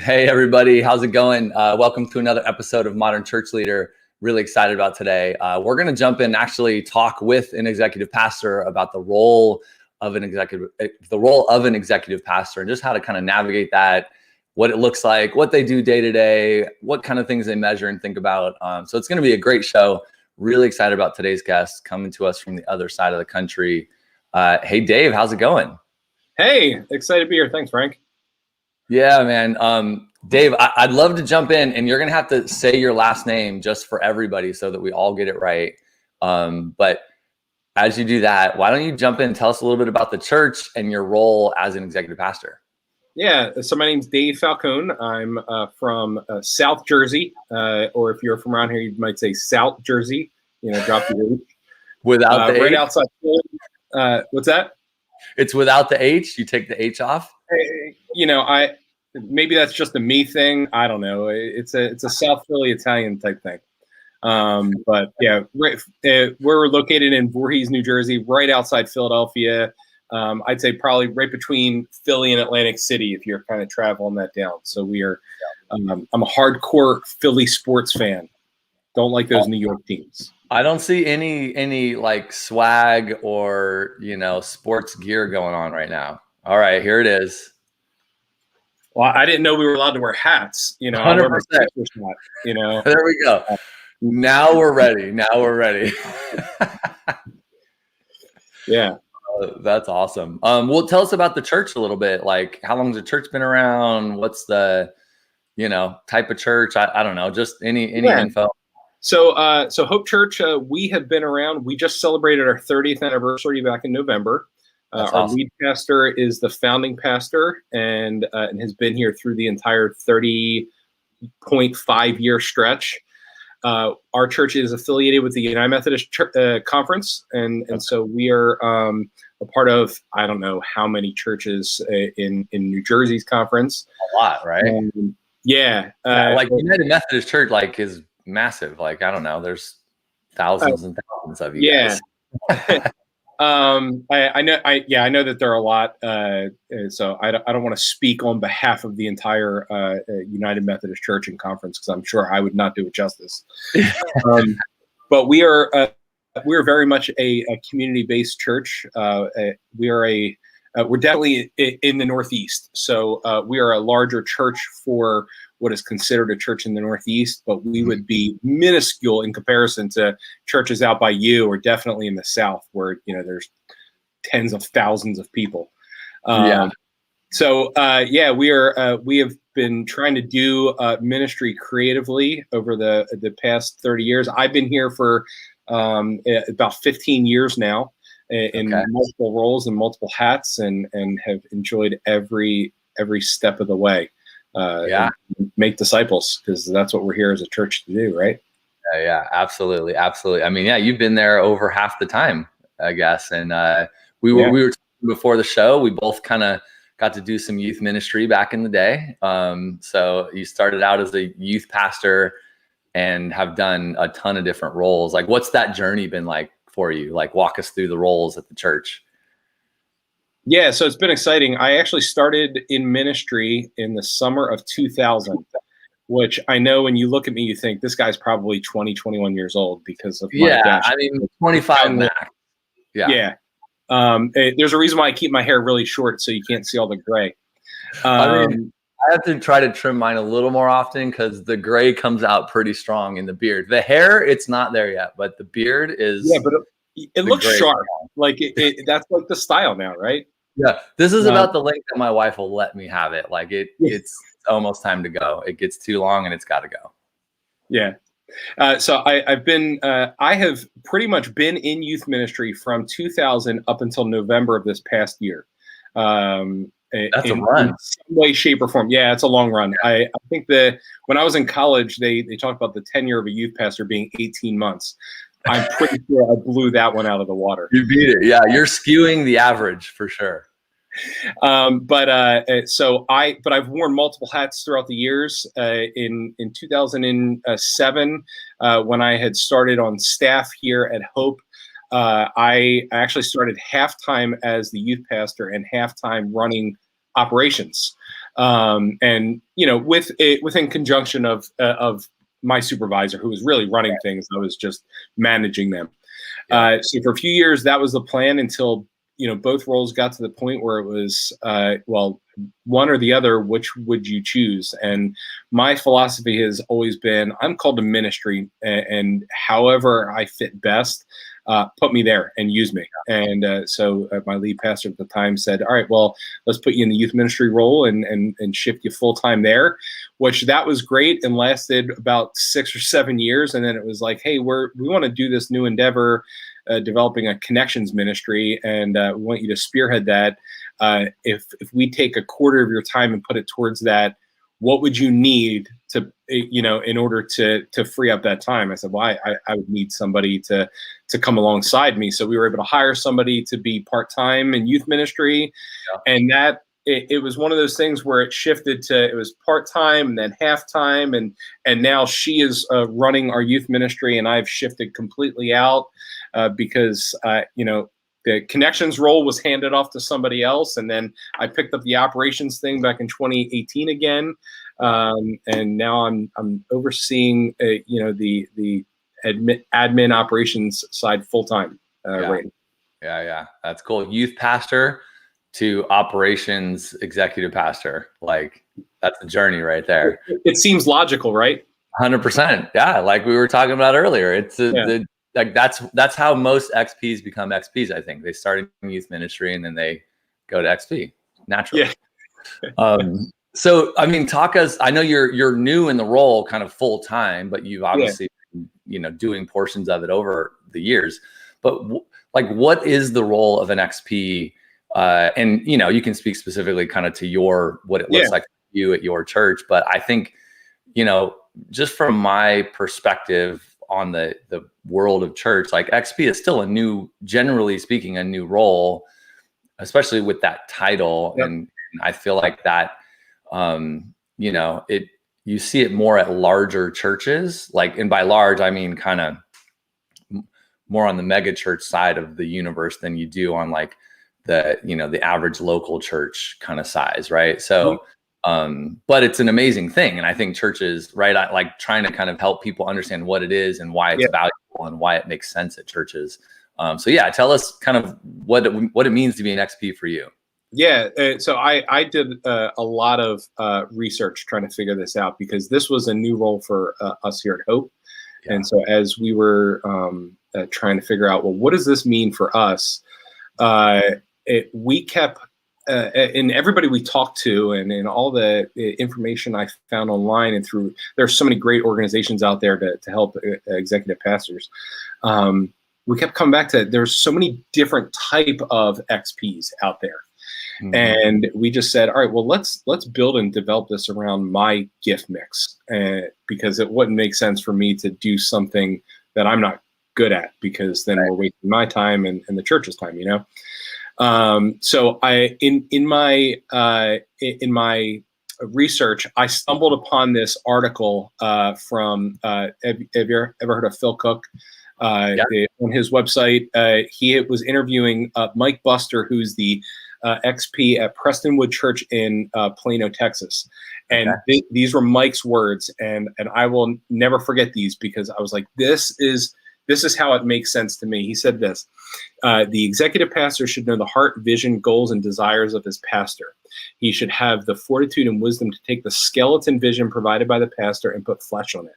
Hey, everybody. How's it going? Welcome to another episode of Modern Church Leader. Really excited about today. We're going to jump in and actually talk with an executive pastor about the role of an executive pastor and just how to kind of navigate that, what it looks like, what they do day to day, what kind of things they measure and think about. So it's going to be a great show. Really excited about today's guest coming to us from the other side of the country. Hey, Dave, how's it going? Hey, excited to be here. Thanks, Frank. Yeah, man. Dave, I'd love to jump in, and you're going to have to say your last name just for everybody so that we all get it right. But as you do that, why don't you jump in and tell us a little bit about the church and your role as an executive pastor? Yeah, so my name's Dave Falcone. I'm from South Jersey, or if you're from around here, you might say South Jersey. Drop the H. Without the right H? outside Philly. What's that? It's without the H? You take the H off? Maybe that's just a me thing. I don't know. It's a South Philly Italian type thing. But yeah, we're located in Voorhees, New Jersey, right outside Philadelphia. I'd say probably right between Philly and Atlantic City if you're kind of traveling that down. So we are. I'm a hardcore Philly sports fan. Don't like those New York teams. I don't see any like swag or sports gear going on right now. All right, here it is. Well, I didn't know we were allowed to wear hats. 100%. There we go. Now we're ready. Yeah. That's awesome. Well, tell us about the church a little bit. Like, how long has the church been around? What's the, type of church? I don't know. Just any info. So Hope Church, we have been around. We just celebrated our 30th anniversary back in November. Our awesome. Lead pastor is the founding pastor and has been here through the entire 30.5 year stretch. Our church is affiliated with the United Methodist Conference, and so we are a part of, I don't know how many churches in New Jersey's conference. A lot, right? Yeah. Like United Methodist Church, is massive. I don't know. There's thousands and thousands of you guys. I know that there are a lot. So I don't want to speak on behalf of the entire United Methodist Church and Conference because I'm sure I would not do it justice. But we are very much a community-based church. We're definitely in the Northeast. So we are a larger church for what is considered a church in the Northeast, but we would be minuscule in comparison to churches out by you or definitely in the South where, there's tens of thousands of people. So we have been trying to do ministry creatively over the past 30 years. I've been here for about 15 years now in multiple roles and multiple hats and have enjoyed every step of the way. Make disciples because that's what we're here as a church to do, right? Yeah, absolutely. I mean, you've been there over half the time, I guess. And we were talking before the show. We both kind of got to do some youth ministry back in the day. So you started out as a youth pastor and have done a ton of different roles. Like, what's that journey been like for you? Like, walk us through the roles at the church. Yeah, so it's been exciting. I actually started in ministry in the summer of 2000, which I know when you look at me, you think this guy's probably 20, 21 years old because of my dash. I mean, 25 max. Yeah. There's a reason why I keep my hair really short so you can't see all the gray. I have to try to trim mine a little more often because the gray comes out pretty strong in the beard. The hair, it's not there yet, but the beard is. Yeah, but it looks sharp. Like that's like the style now, right? Yeah, this is about the length that my wife will let me have it. Like it's almost time to go. It gets too long and it's got to go. Yeah. So I have pretty much been in youth ministry from 2000 up until November of this past year. That's a run. In some way, shape, or form. Yeah, it's a long run. I think when I was in college, they talked about the tenure of a youth pastor being 18 months. I'm pretty sure I blew that one out of the water. You beat it. Yeah, you're skewing the average for sure. But I've worn multiple hats throughout the years. In 2007, when I had started on staff here at Hope, I actually started halftime as the youth pastor and halftime running operations. And within conjunction of my supervisor, who was really running things, I was just managing them. So for a few years, that was the plan until both roles got to the point where it was one or the other. Which would you choose? And my philosophy has always been, I'm called to ministry, and however I fit best, put me there and use me. And so my lead pastor at the time said, all right, well, let's put you in the youth ministry role and shift you full time there, which that was great and lasted about 6 or 7 years. And then it was like, hey, we want to do this new endeavor, developing a connections ministry, and we want you to spearhead that. If we take a quarter of your time and put it towards that, what would you need to, in order to free up that time? I said, well, I would need somebody to come alongside me. So we were able to hire somebody to be part-time in youth ministry. Yeah. And that it was one of those things where it shifted to, it was part-time and then half-time. And now she is running our youth ministry, and I've shifted completely out because, the connections role was handed off to somebody else. And then I picked up the operations thing back in 2018 again. And now I'm overseeing, the admin operations side full-time right now. Yeah. That's cool. Youth pastor to operations executive pastor. Like, that's the journey right there. It seems logical, right? 100%. Yeah. Like we were talking about earlier, it's that's how most XPs become XPs. I think they start in youth ministry and then they go to XP naturally. Yeah. So, I mean, I know you're new in the role kind of full time, but you've obviously, doing portions of it over the years, but what is the role of an XP? And, you can speak specifically kind of to what it looks like for you at your church. But I think, just from my perspective on the world of church, like XP is still generally speaking, a new role, especially with that title. Yep. And I feel like that, you see it more at larger churches, and by large, I mean, kind of more on the mega church side of the universe than you do on the average local church kind of size. Right. So, but it's an amazing thing. And I think churches, right, I like trying to kind of help people understand what it is and why it's valuable and why it makes sense at churches. Tell us kind of what it means to be an XP for you. Yeah. So I did a lot of research trying to figure this out, because this was a new role for us here at Hope. Yeah. And so as we were trying to figure out, well, what does this mean for us? We kept, and everybody we talked to, and all the information I found online and there's so many great organizations out there to help executive pastors. We kept coming back to, there's so many different type of XPs out there. Mm-hmm. And we just said, all right, well, let's build and develop this around my gift mix, because it wouldn't make sense for me to do something that I'm not good at, because then we're wasting my time and the church's time, So in my research, I stumbled upon this article from have you ever heard of Phil Cook? On his website, he was interviewing Mike Buster, who's the XP at Prestonwood Church in Plano, Texas. And these were Mike's words, and I will never forget these, because I was like, this is how it makes sense to me. He said this: the executive pastor should know the heart, vision, goals, and desires of his pastor. He should have the fortitude and wisdom to take the skeleton vision provided by the pastor and put flesh on it.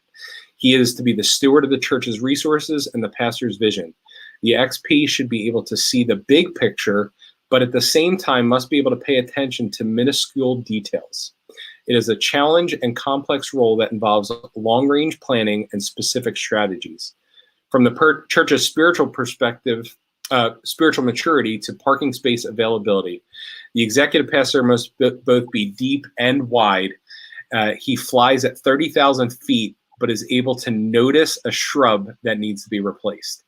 He is to be the steward of the church's resources and the pastor's vision. The XP should be able to see the big picture, but at the same time must be able to pay attention to minuscule details. It is a challenge and complex role that involves long-range planning and specific strategies. From the church's spiritual perspective, spiritual maturity to parking space availability, the executive pastor must both be deep and wide. He flies at 30,000 feet, but is able to notice a shrub that needs to be replaced.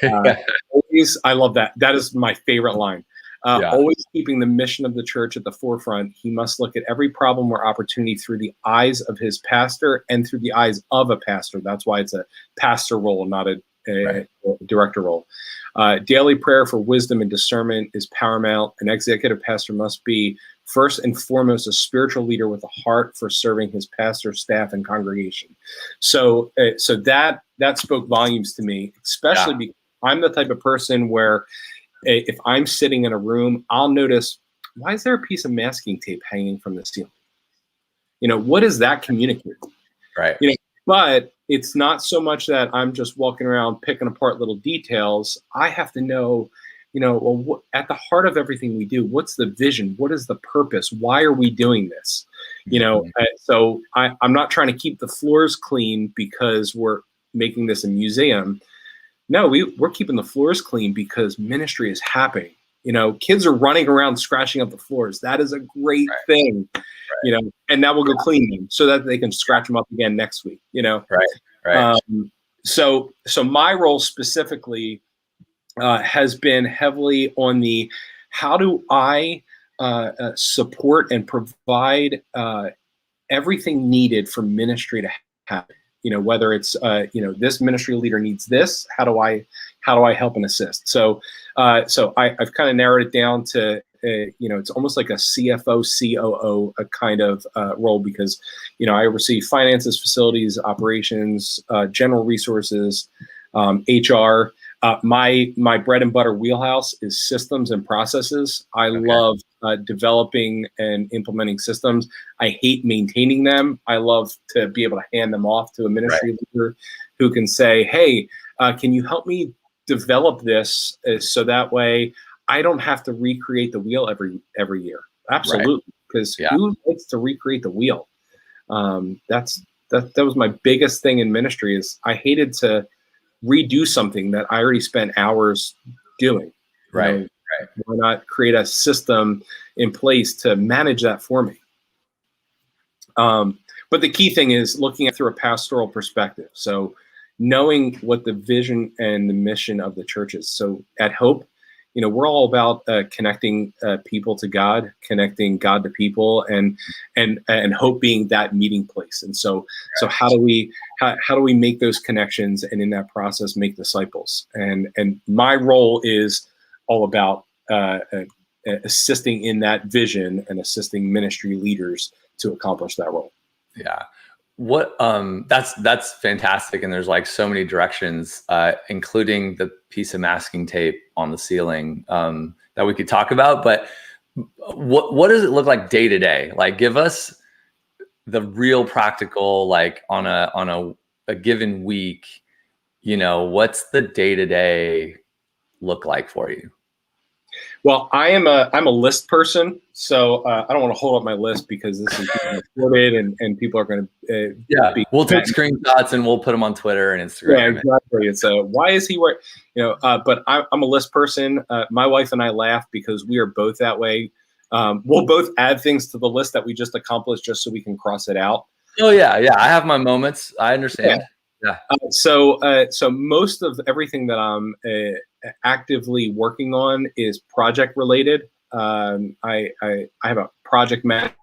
I love that. That is my favorite line. Always keeping the mission of the church at the forefront, he must look at every problem or opportunity through the eyes of his pastor and through the eyes of a pastor. That's why it's a pastor role, not a director role. Daily prayer for wisdom and discernment is paramount. An executive pastor must be first and foremost a spiritual leader with a heart for serving his pastor, staff, and congregation. So that spoke volumes to me, especially because I'm the type of person where if I'm sitting in a room, I'll notice, why is there a piece of masking tape hanging from the ceiling? What does that communicate? Right. But it's not so much that I'm just walking around picking apart little details. I have to know, at the heart of everything we do, what's the vision? What is the purpose? Why are we doing this? So I'm not trying to keep the floors clean because we're making this a museum. No, we're keeping the floors clean because ministry is happening. Kids are running around scratching up the floors. That is a great thing, and now we'll go clean them so that they can scratch them up again next week, Right. So my role specifically has been heavily on the, how do I support and provide everything needed for ministry to happen? Whether it's this ministry leader needs this, how do I help and assist? So I've kind of narrowed it down to it's almost like a CFO, COO kind of role, because I oversee finances, facilities, operations, general resources, HR. My bread and butter wheelhouse is systems and processes. I love developing and implementing systems. I hate maintaining them. I love to be able to hand them off to a ministry leader who can say, hey, can you help me develop this so that way I don't have to recreate the wheel every year? Absolutely. Because who likes to recreate the wheel? That was my biggest thing in ministry, is I hated to redo something that I already spent hours doing. Right. Why not create a system in place to manage that for me? But the key thing is looking at it through a pastoral perspective. So knowing what the vision and the mission of the church is. So at Hope, we're all about connecting people to God, connecting God to people, and Hope being that meeting place. And so how do we make those connections, and in that process make disciples? And my role is all about assisting in that vision and assisting ministry leaders to accomplish that role. Yeah. What that's fantastic, and there's like so many directions, including the piece of masking tape on the ceiling that we could talk about. But what does it look like day to day? Like, give us the real practical, like on a given week. What's the day to day look like for you? Well, I'm a list person, so I don't want to hold up my list because this is being recorded and people are going to we'll take screenshots and we'll put them on Twitter and Instagram. Yeah, exactly. It's why is he wearing, but I'm a list person. My wife and I laugh because we are both that way. We'll both add things to the list that we just accomplished just so we can cross it out. Oh yeah. I have my moments. I understand. Yeah. So most of everything that I'm actively working on is project related. I have a project manager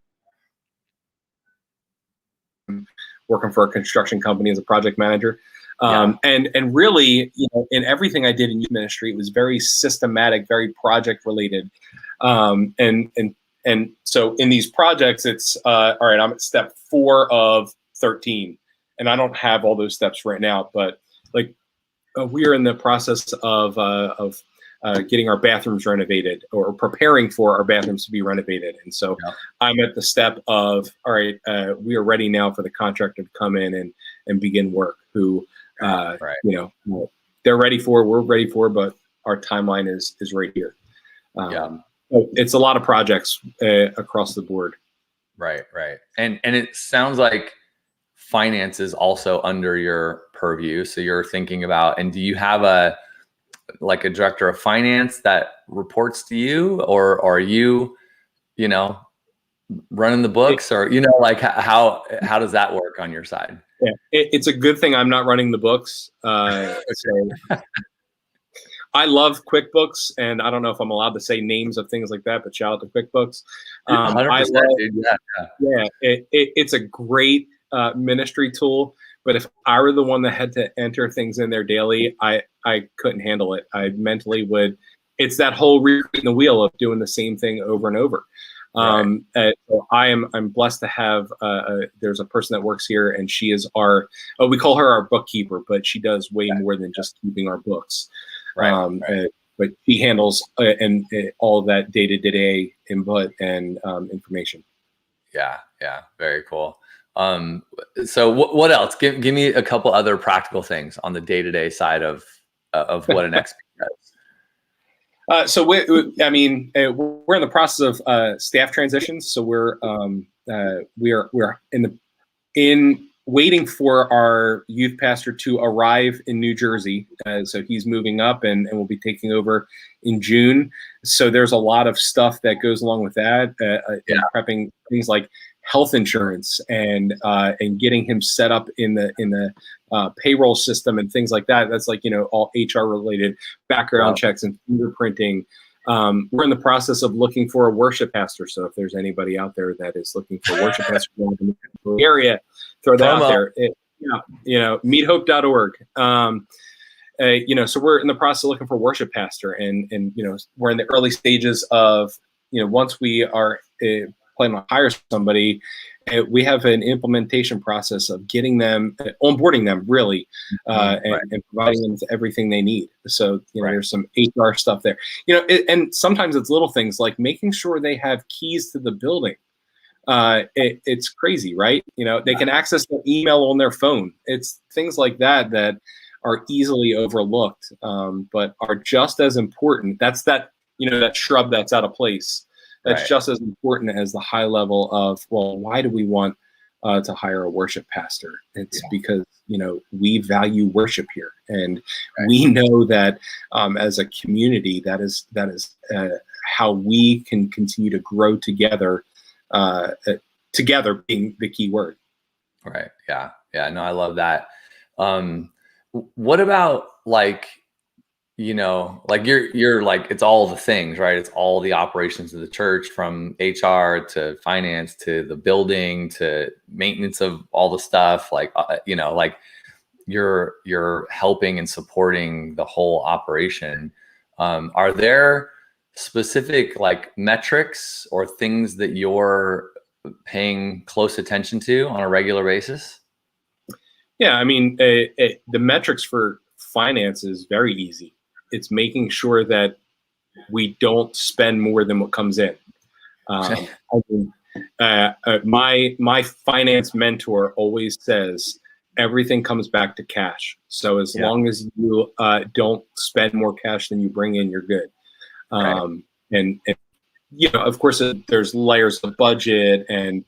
working for a construction company as a project manager. And really, in everything I did in youth ministry, it was very systematic, very project related. And so in these projects, it's all right, I'm at step 4 of 13. And I don't have all those steps right now, but we are in the process of getting our bathrooms renovated, or preparing for our bathrooms to be renovated. And so I'm at the step of, all right, we are ready now for the contractor to come in and begin work, who, they're ready for, we're ready for, but our timeline is right here. It's a lot of projects across the board. Right. And it sounds like finance is also under your purview. So you're thinking about, and do you have a director of finance that reports to you, or are you, running the books, or, how does that work on your side? Yeah, it's a good thing I'm not running the books. I love QuickBooks, and I don't know if I'm allowed to say names of things like that, but shout out to QuickBooks. I love, it's a great ministry tool, But if I were the one that had to enter things in there daily, I couldn't handle it. I mentally would. It's that whole recreating the wheel of doing the same thing over and over. So I'm blessed to have there's a person that works here, and she is we call her our bookkeeper, but she does way more than just keeping our books. But she handles all of that day-to-day input and information. Yeah, very cool. So what else? Give me a couple other practical things on the day-to-day side of what an XP does. So we're in the process of staff transitions. So we're in waiting for our youth pastor to arrive in New Jersey. So he's moving up and will be taking over in June. So there's a lot of stuff that goes along with that, prepping things like health insurance and getting him set up in the payroll system and things like that. That's like, all HR related background checks and fingerprinting. We're in the process of looking for a worship pastor. So if there's anybody out there that is looking for a worship pastor in the area, throw that out there. Meethope.org. So we're in the process of looking for a worship pastor, and we're in the early stages of, once we are planning to hire somebody, we have an implementation process of getting them, onboarding them really, and providing them with everything they need. So, there's some HR stuff there, and sometimes it's little things like making sure they have keys to the building. It's crazy, right? They can access their email on their phone. It's things like that are easily overlooked, but are just as important. That's that shrub that's out of place. That's just as important as the high level of, well, why do we want to hire a worship pastor? It's because, we value worship here. And we know that as a community, that is how we can continue to grow together, together being the key word. Right. Yeah. No, I love that. What about you're like, it's all the things, right? It's all the operations of the church, from HR to finance to the building to maintenance of all the stuff. You're helping and supporting the whole operation. Are there specific metrics or things that you're paying close attention to on a regular basis? Yeah, the metrics for finance is very easy. It's making sure that we don't spend more than what comes in. My finance mentor always says everything comes back to cash. So as long as you don't spend more cash than you bring in, you're good. And of course, there's layers of budget and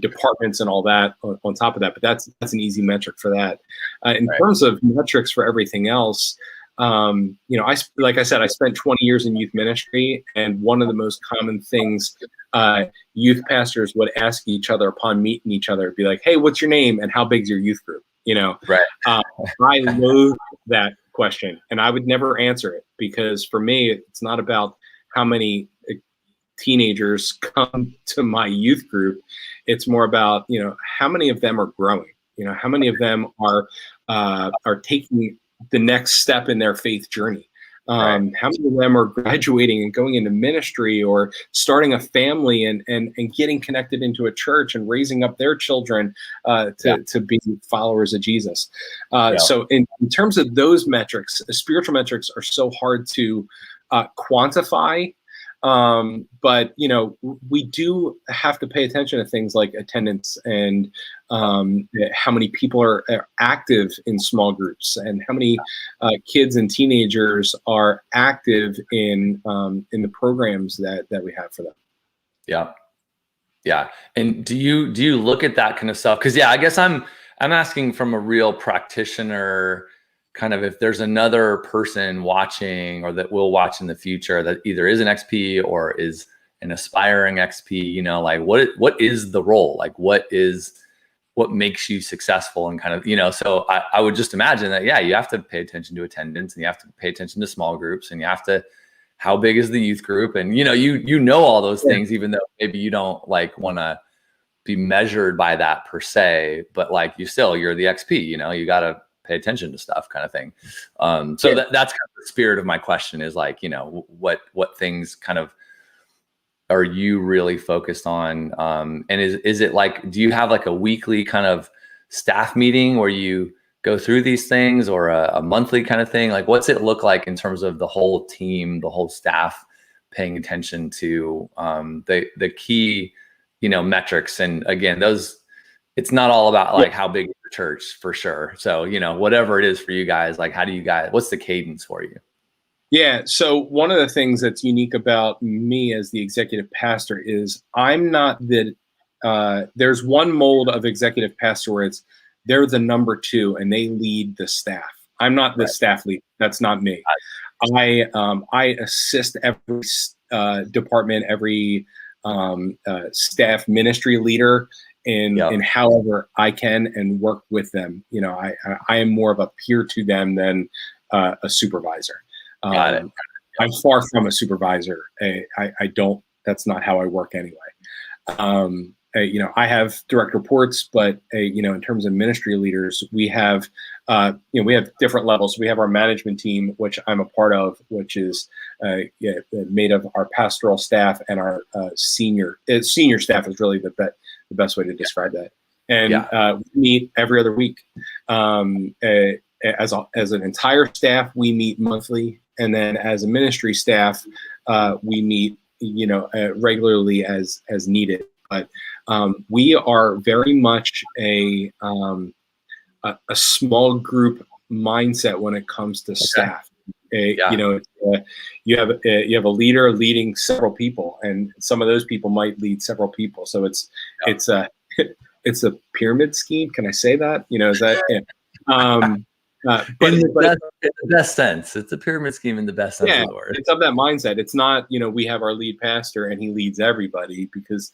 departments and all that on top of that. But that's an easy metric for that. In terms of metrics for everything else, like I said, I spent 20 years in youth ministry, and one of the most common things youth pastors would ask each other upon meeting each other would be like, "Hey, what's your name and how big's your youth group?" I loathe that question, and I would never answer it, because for me, it's not about how many teenagers come to my youth group. It's more about, how many of them are growing, how many of them are taking the next step in their faith journey. How many of them are graduating and going into ministry or starting a family and getting connected into a church and raising up their children to be followers of Jesus. So in terms of those metrics, spiritual metrics are so hard to quantify. But we do have to pay attention to things like attendance and how many people are active in small groups, and how many kids and teenagers are active in the programs that we have for them. Yeah. And do you look at that kind of stuff? Because I guess I'm asking from a real practitioner. Kind of, if there's another person watching or that will watch in the future that either is an XP or is an aspiring XP, what is the role? What makes you successful, and kind of, so I would just imagine that, you have to pay attention to attendance, and you have to pay attention to small groups, and you have to, how big is the youth group? And, you know all those things, even though maybe you don't want to be measured by that per se, but like you're the XP, you know, you got to pay attention to stuff kind of thing. So that's kind of the spirit of my question is like, you know, what things kind of are you really focused on? And is it like, do you have like a weekly kind of staff meeting where you go through these things, or a monthly kind of thing? Like, what's it look like in terms of the whole team, the whole staff paying attention to the key, you know, metrics? And again, those, it's not all about like how big is your church for sure. So, you know, whatever it is for you guys, like, what's the cadence for you? Yeah. So one of the things that's unique about me as the executive pastor is I'm not there's one mold of executive pastor where they're the number two and they lead the staff. I'm not the staff lead. That's not me. I assist every department, every staff ministry leader in however I can and work with them. You know, I am more of a peer to them than a supervisor. Got it. I'm far from a supervisor. I don't. That's not how I work anyway. You know, I have direct reports, but you know, in terms of ministry leaders, we have we have different levels. We have our management team, which I'm a part of, which is made of our pastoral staff and our senior staff is really the best way to describe that. And we meet every other week. As an entire staff, we meet monthly, and then as a ministry staff, we meet, you know, regularly as needed. But we are very much a small group mindset when it comes to staff. You know, you have a leader leading several people, and some of those people might lead several people. So it's a pyramid scheme. Can I say that? You know, is that? But in the best sense, it's a pyramid scheme in the best sense of the word. It's of that mindset. It's not, you know, we have our lead pastor and he leads everybody, because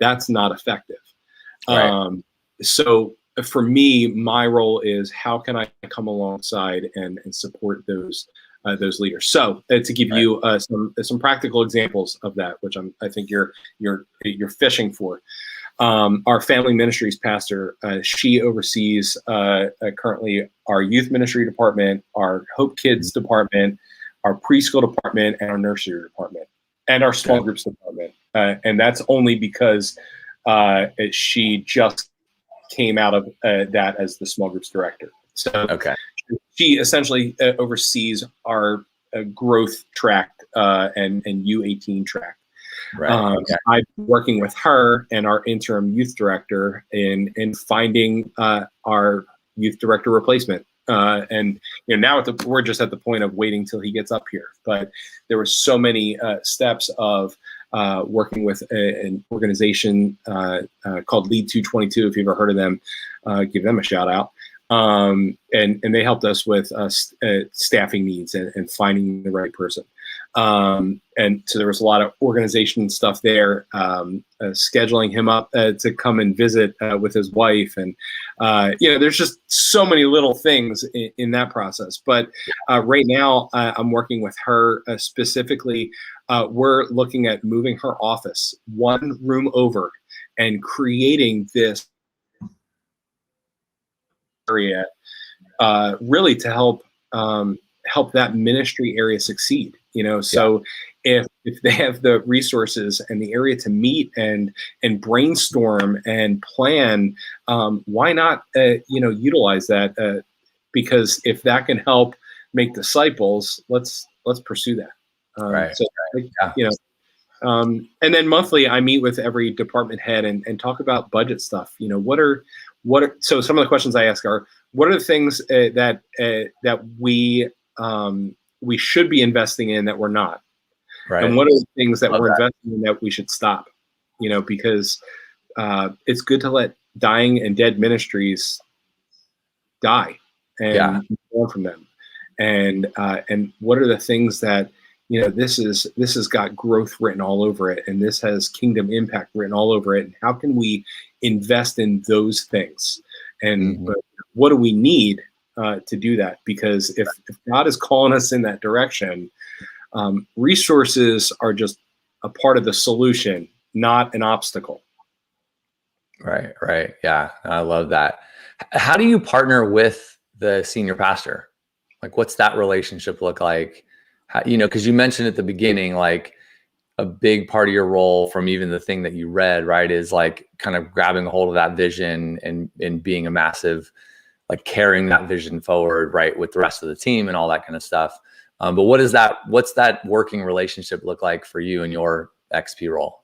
that's not effective. Right. So for me, my role is how can I come alongside and support those leaders. So to give you some practical examples of that, which I think you're fishing for. Our family ministries pastor, she oversees currently our youth ministry department, our Hope Kids department, our preschool department, and our nursery department, and our small groups department. And that's only because she just came out of that as the small groups director. So she essentially oversees our growth track and U18 track. Right. I'm working with her and our interim youth director in finding our youth director replacement. And you know, now we're just at the point of waiting till he gets up here. But there were so many steps of working with an organization called Lead 222. If you've ever heard of them, give them a shout out. And they helped us with staffing needs and finding the right person. And so there was a lot of organization stuff there, scheduling him up to come and visit with his wife. And, you know, there's just so many little things in that process. But right now I'm working with her specifically. We're looking at moving her office one room over and creating this area really to help that ministry area succeed. You know, so if they have the resources and the area to meet and brainstorm and plan, why not utilize that? Because if that can help make disciples, let's pursue that. So you know, and then monthly I meet with every department head and talk about budget stuff. You know, what are so some of the questions I ask are, what are the things that we should be investing in that we're not? Right. And what are the things that we're investing in that we should stop? You know, because it's good to let dying and dead ministries die and learn from them. And what are the things that, you know, this has got growth written all over it, and this has kingdom impact written all over it. And how can we invest in those things? And what do we need to do that? Because if God is calling us in that direction, resources are just a part of the solution, not an obstacle. Right, right. Yeah, I love that. How do you partner with the senior pastor? Like, what's that relationship look like? How, because you mentioned at the beginning, like a big part of your role from even the thing that you read, right, is like kind of grabbing a hold of that vision and being a massive, like carrying that vision forward, right, with the rest of the team and all that kind of stuff. But what's that working relationship look like for you and your XP role?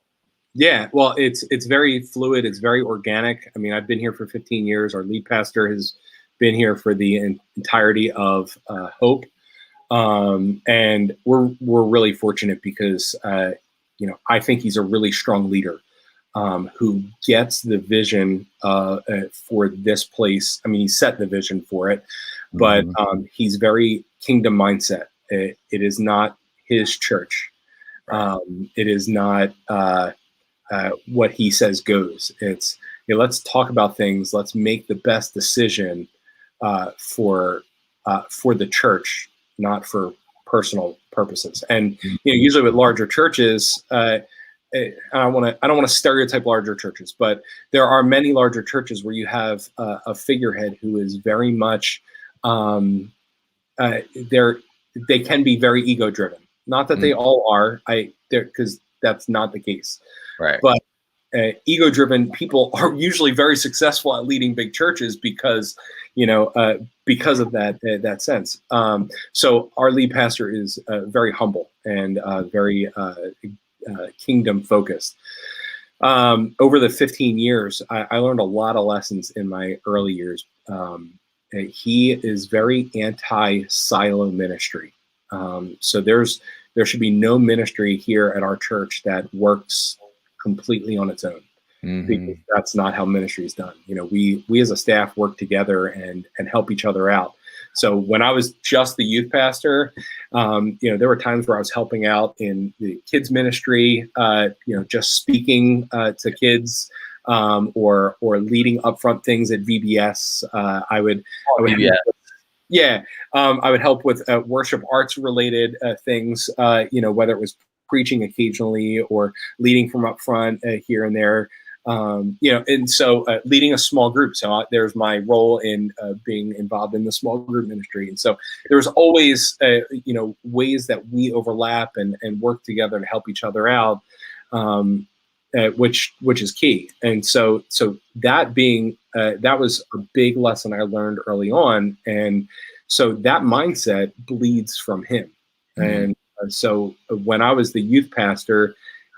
Yeah, well, it's very fluid. It's very organic. I mean, I've been here for 15 years. Our lead pastor has been here for the entirety of Hope, and we're really fortunate because I think he's a really strong leader who gets the vision for this place. I mean, he set the vision for it, but he's very kingdom mindset. It is not his church. It is not. What he says goes. It's let's talk about things. Let's make the best decision for the church, not for personal purposes. And usually with larger churches, I don't want to stereotype larger churches, but there are many larger churches where you have a figurehead who is very much they can be very ego driven. Not that they all are, because that's not the case. Right. But ego-driven people are usually very successful at leading big churches because of that sense. So our lead pastor is very humble and very kingdom focused. Over the 15 years, I learned a lot of lessons in my early years. He is very anti-silo ministry. So there should be no ministry here at our church that works completely on its own, because that's not how ministry is done. We as a staff work together and help each other out. So when I was just the youth pastor, there were times where I was helping out in the kids ministry, just speaking to kids, or leading upfront things at VBS. I would help with worship arts related things, whether it was preaching occasionally or leading from up front here and there, and so leading a small group. So there's my role in being involved in the small group ministry. And so there's always, ways that we overlap and work together to help each other out, which is key. And so that being, that was a big lesson I learned early on. And so that mindset bleeds from him. And so when I was the youth pastor,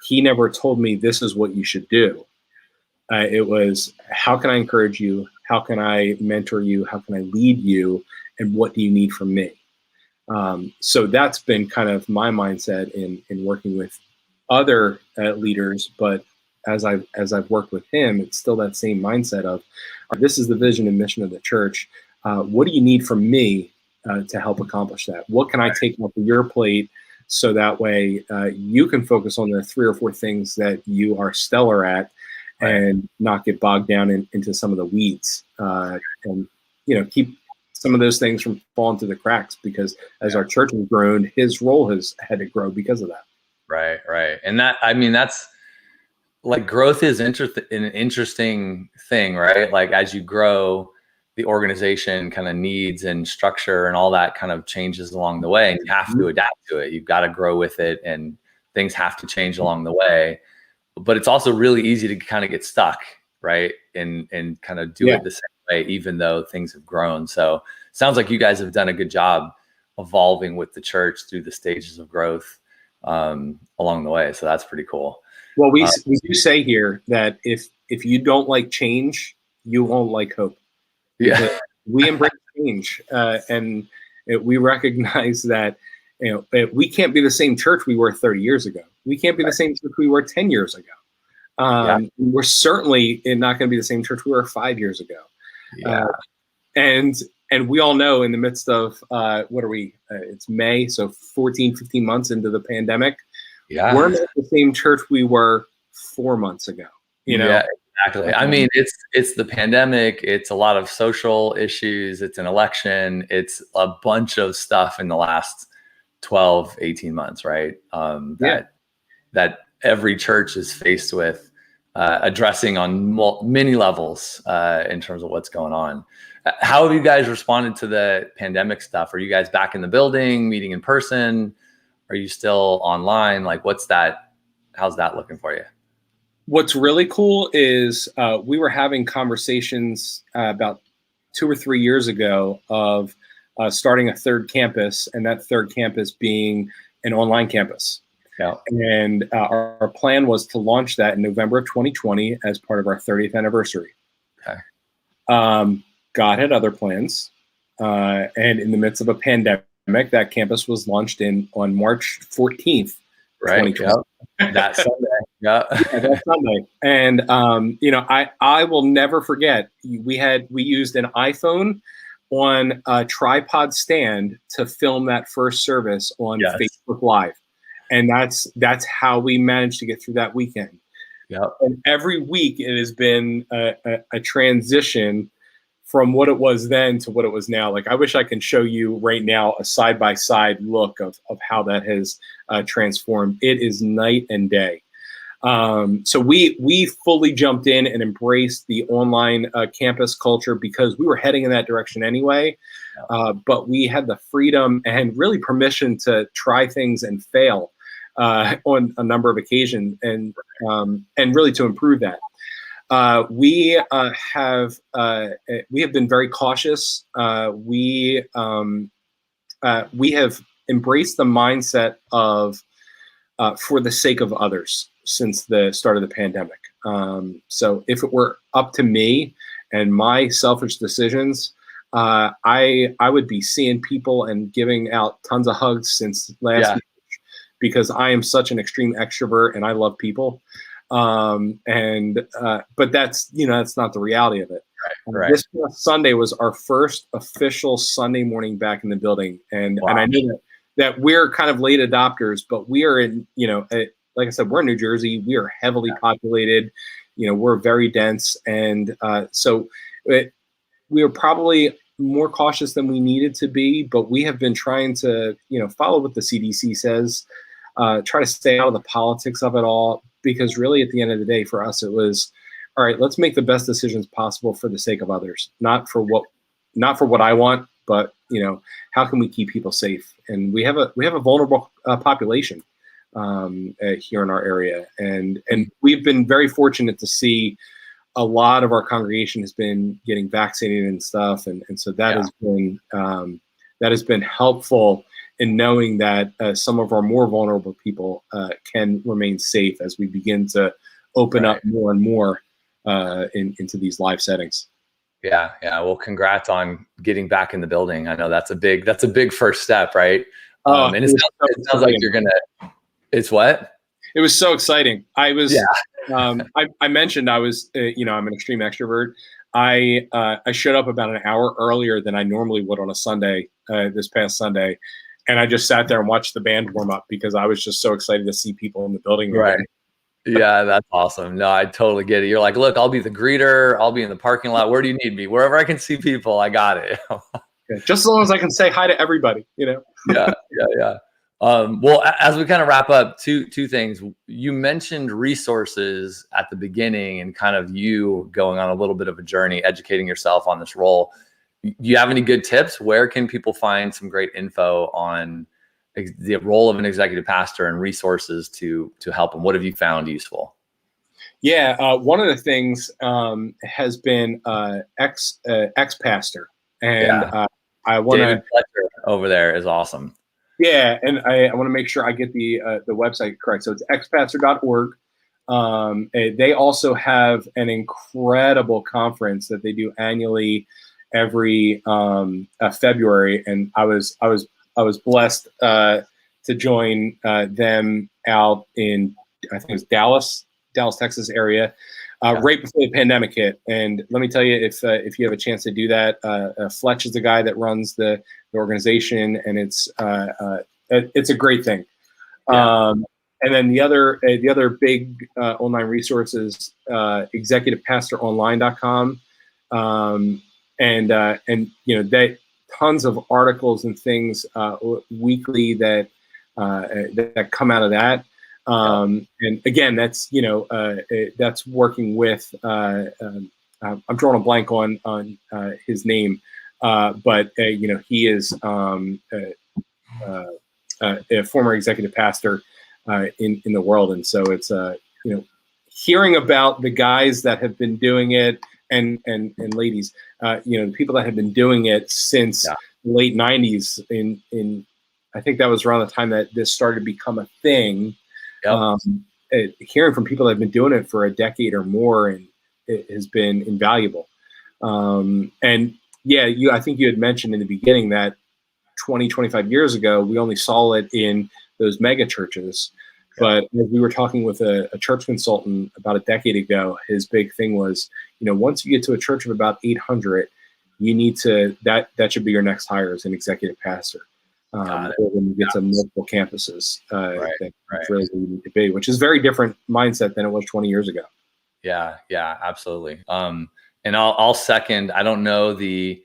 he never told me this is what you should do. It was, how can I encourage you? How can I mentor you? How can I lead you? And what do you need from me? So that's been kind of my mindset in working with other leaders. But as I've worked with him, it's still that same mindset of, this is the vision and mission of the church. What do you need from me to help accomplish that? What can I take off of your plate so that way you can focus on the 3 or 4 things that you are stellar at, and not get bogged down into some of the weeds, and keep some of those things from falling through the cracks, because as our church has grown, his role has had to grow because of that. Right. And that's like, growth is an interesting thing, right? Like, as you grow, the organization kind of needs and structure and all that kind of changes along the way, and you have to adapt to it. You've got to grow with it, and things have to change along the way. But it's also really easy to kind of get stuck, right? And kind of do it the same way, even though things have grown. So it sounds like you guys have done a good job evolving with the church through the stages of growth along the way. So that's pretty cool. Well, we do say here that if you don't like change, you won't like Hope. Yeah, we embrace change, and we recognize that we can't be the same church we were 30 years ago. We can't be the same church we were 10 years ago. We're certainly not going to be the same church we were 5 years ago. And we all know, in the midst of what are we? It's May, so 14, 15 months into the pandemic. We're not the same church we were 4 months ago. Yeah, exactly. I mean, it's the pandemic. It's a lot of social issues. It's an election. It's a bunch of stuff in the last 12, 18 months, right? That every church is faced with. addressing on many levels in terms of what's going on. How have you guys responded to the pandemic stuff? Are you guys back in the building, meeting in person? Are you still online? Like, how's that looking for you? What's really cool is we were having conversations about 2 or 3 years ago of starting a third campus, and that third campus being an online campus. Yeah. And our plan was to launch that in November of 2020 as part of our 30th anniversary. Okay. God had other plans. And in the midst of a pandemic, that campus was launched on March 14th, right. 2020. Yep. That Sunday. Yeah. Yeah, that Sunday. And, I will never forget, we used an iPhone on a tripod stand to film that first service on Facebook Live. And that's how we managed to get through that weekend. Yep. And every week it has been a transition from what it was then to what it was now. Like, I wish I can show you right now a side-by-side look of how that has transformed. It is night and day. So we fully jumped in and embraced the online campus culture because we were heading in that direction anyway. But we had the freedom and really permission to try things and fail on a number of occasions, and really to improve that. We have been very cautious. We have embraced the mindset of for the sake of others since the start of the pandemic. So if it were up to me and my selfish decisions, I would be seeing people and giving out tons of hugs since last week, because I am such an extreme extrovert and I love people. But that's not the reality of it. Right. This Sunday was our first official Sunday morning back in the building. And I knew that we're kind of late adopters, but we are in, like I said, we're in New Jersey. We are heavily populated. We're very dense. And so we are probably more cautious than we needed to be, but we have been trying to, follow what the CDC says, try to stay out of the politics of it all, because really at the end of the day, for us, it was, all right, let's make the best decisions possible for the sake of others, not for what I want, but how can we keep people safe? And we have a vulnerable population here in our area, and we've been very fortunate to see a lot of our congregation has been getting vaccinated and stuff, and so that has been helpful in knowing that some of our more vulnerable people can remain safe as we begin to open up more and more into these live settings. Yeah. Well, congrats on getting back in the building. I know that's a big first step, right? And it sounds like you're gonna. It's what? It was so exciting. I was. I mentioned I was. I'm an extreme extrovert. I showed up about an hour earlier than I normally would on a Sunday. This past Sunday, and I just sat there and watched the band warm up because I was just so excited to see people in the building. Right. Yeah, that's awesome. No, I totally get it. You're like, look, I'll be the greeter. I'll be in the parking lot. Where do you need me? Wherever I can see people, I got it. Just as long as I can say hi to everybody, Yeah. Well, as we kind of wrap up, two things. You mentioned resources at the beginning and kind of you going on a little bit of a journey, educating yourself on this role. Do you have any good tips? Where can people find some great info on the role of an executive pastor and resources to help them? What have you found useful? Yeah, one of the things has been ex-pastor, and I want to over there is awesome. Yeah, and I want to make sure I get the website correct. So it's expastor.org. They also have an incredible conference that they do annually every February, and I was blessed to join them out in, I think it was Dallas, Texas area, right before the pandemic hit. And let me tell you, if you have a chance to do that, Fletch is the guy that runs the organization, and it's a great thing. Yeah. And then the other big online resources, executivepastoronline.com, and that tons of articles and things weekly that come out of that. And again, that's, that's working with, I'm drawing a blank on his name, but he is a former executive pastor in the world, and so it's hearing about the guys that have been doing it and ladies, the people that have been doing it since the late '90s. In I think that was around the time that this started to become a thing. Hearing from people that have been doing it for a decade or more, and it has been invaluable. And yeah, I think you had mentioned in the beginning that 20, 25 years ago, we only saw it in those mega churches. But as we were talking with a church consultant about a decade ago, his big thing was, once you get to a church of about 800, you need to, that should be your next hire as an executive pastor. Or when you get to multiple campuses, that's really where you need to be, which is very different mindset than it was 20 years ago. Yeah, absolutely. And I'll second, I don't know the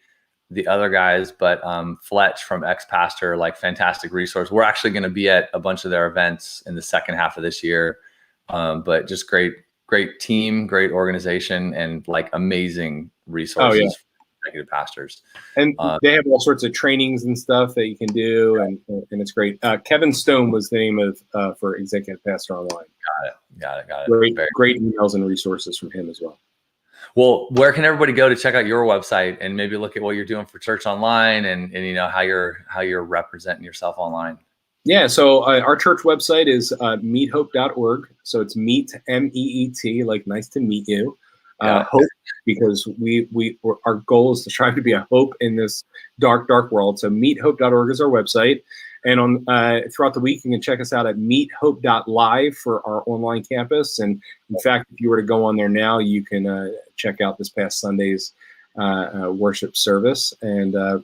other guys, but Fletch from Ex-Pastor, like fantastic resource. We're actually going to be at a bunch of their events in the second half of this year. But just great team, great organization, and like amazing resources for executive pastors. And they have all sorts of trainings and stuff that you can do, and it's great. Kevin Stone was the name of for Executive Pastor Online. Got it. Great emails and resources from him as well. Well, where can everybody go to check out your website and maybe look at what you're doing for church online and how you're representing yourself online? Yeah, so our church website is meethope.org. So it's meet, MEET, like nice to meet you. Hope, because our goal is to try to be a hope in this dark world. So meethope.org is our website. And on throughout the week, you can check us out at meethope.live for our online campus. And in fact, if you were to go on there now, you can check out this past Sunday's worship service. And,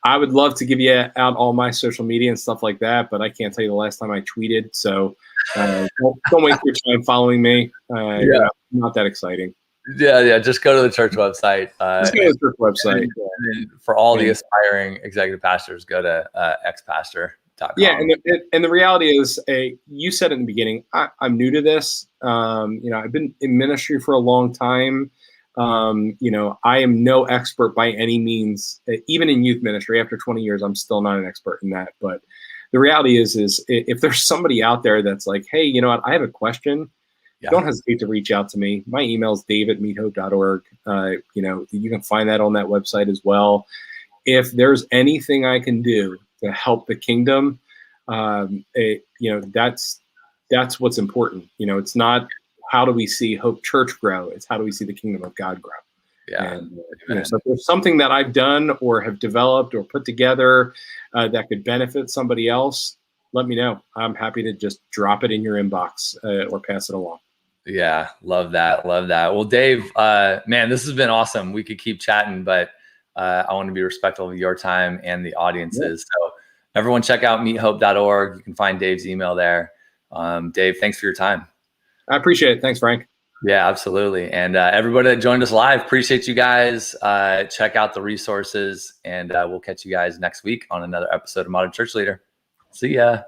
I would love to give you out all my social media and stuff like that, but I can't tell you the last time I tweeted. So don't waste your time following me. Not that exciting. Yeah. Just go to the church website. Just go to the church website. And for all the aspiring executive pastors, go to expastor.com. Yeah, and the reality is, you said in the beginning, I'm new to this. I've been in ministry for a long time. I am no expert by any means. Even in youth ministry, after 20 years, I'm still not an expert in that. But the reality is if there's somebody out there that's like, hey, you know what, I have a question. Don't hesitate to reach out to me. My email is dave@meethope.org. You can find that on that website as well. If there's anything I can do to help the kingdom, that's what's important. It's not how do we see Hope Church grow? It's how do we see the kingdom of God grow? Yeah. And so if there's something that I've done or have developed or put together that could benefit somebody else, let me know. I'm happy to just drop it in your inbox or pass it along. Yeah, love that. Well, Dave, man, this has been awesome. We could keep chatting, but I want to be respectful of your time and the audience's. So everyone check out meethope.org. You can find Dave's email there. Dave, thanks for your time. I appreciate it. Thanks, Frank. Yeah, absolutely. And everybody that joined us live, appreciate you guys. Check out the resources, and we'll catch you guys next week on another episode of Modern Church Leader. See ya.